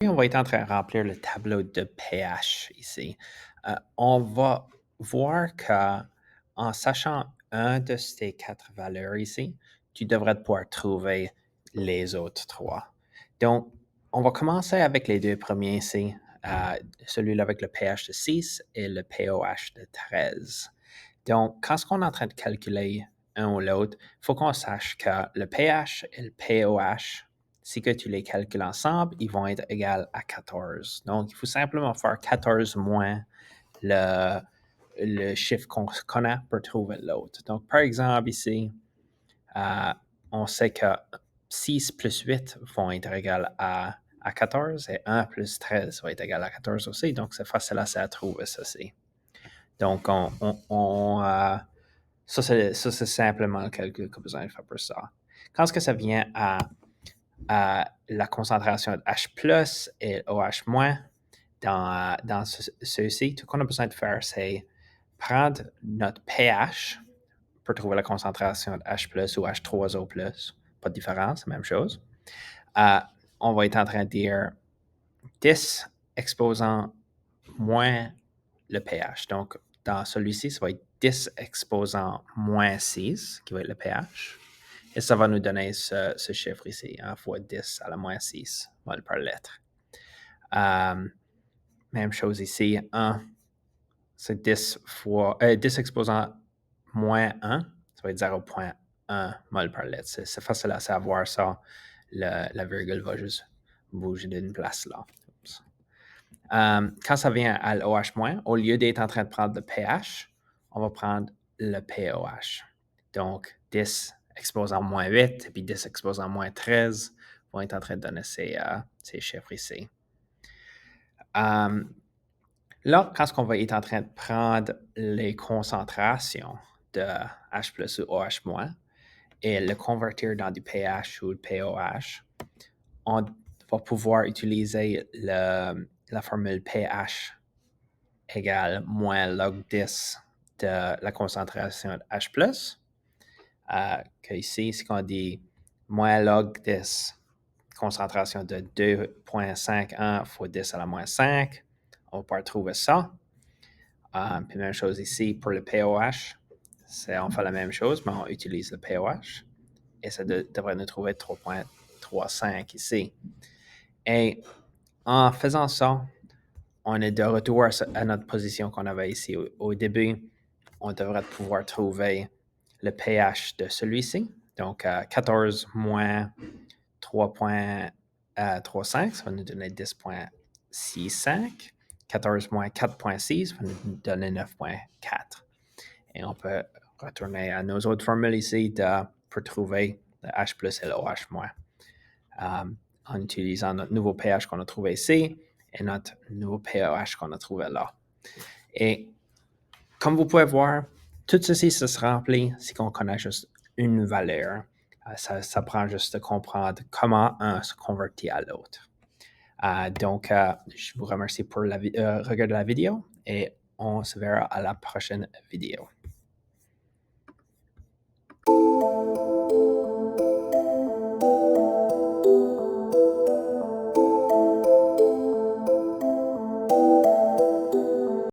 On va être en train de remplir le tableau de pH ici. On va voir qu'en sachant un de ces quatre valeurs ici, tu devrais pouvoir trouver les autres trois. Donc, on va commencer avec les deux premiers ici, celui-là avec le pH de 6 et le pOH de 13. Donc, quand on est en train de calculer un ou l'autre, il faut qu'on sache que le pH et le pOH, si que tu les calcules ensemble, ils vont être égaux à 14. Donc, il faut simplement faire 14 moins le, le chiffre qu'on connaît pour trouver l'autre. Donc, par exemple, ici, euh, on sait que 6 plus 8 vont être égales à 14 et 1 plus 13 va être égal à 14 aussi. Donc, c'est facile à trouver ceci. Donc, ça, c'est simplement le calcul qu'on a besoin de faire pour ça. Quand est-ce que ça vient à la concentration de H+, et OH- dans ceux-ci, tout ce qu'on a besoin de faire, c'est prendre notre pH pour trouver la concentration de H+ ou H3O+, pas de différence, même chose. On va être en train de dire 10 exposant moins le pH. Donc, dans celui-ci, ça va être 10 exposant moins 6, qui va être le pH. Et ça va nous donner ce chiffre ici, fois 10 à la moins 6, mol par lettre. Même chose ici, 1, c'est 10 exposant moins 1, ça va être 0,1 mol par lettre. C'est facile à savoir ça. La virgule va juste bouger d'une place là. Quand ça vient à l'OH-, au lieu d'être en train de prendre le pH, on va prendre le pOH. Donc, 10 exposant moins 8 et puis 10 exposant moins 13 vont être en train de donner ces chiffres ici. Là, quand on va être en train de prendre les concentrations de H+ ou OH- et le convertir dans du pH ou du pOH, on va pouvoir utiliser la formule pH égale moins log 10 de la concentration de H+, que ici, c'est qu'on dit moins log 10, concentration de 2,51 fois 10 à la moins 5. On va pouvoir trouver ça. Puis même chose ici pour le pOH. On fait la même chose, mais on utilise le pOH. Et ça devrait nous trouver 3,35 ici. Et en faisant ça, on est de retour à notre position qu'on avait ici au début. On devrait pouvoir trouver le pH de celui-ci. Donc, 14 moins 3,35, ça va nous donner 10,65. 14 moins 4,6 va nous donner 9,4. Et on peut retourner à nos autres formules ici pour trouver le H+ et le OH-, en utilisant notre nouveau pH qu'on a trouvé ici et notre nouveau pOH qu'on a trouvé là. Et comme vous pouvez voir, tout ceci se remplit si on connaît juste une valeur. Ça prend juste de comprendre comment un se convertit à l'autre. Donc, je vous remercie pour regarder la vidéo et on se verra à la prochaine vidéo.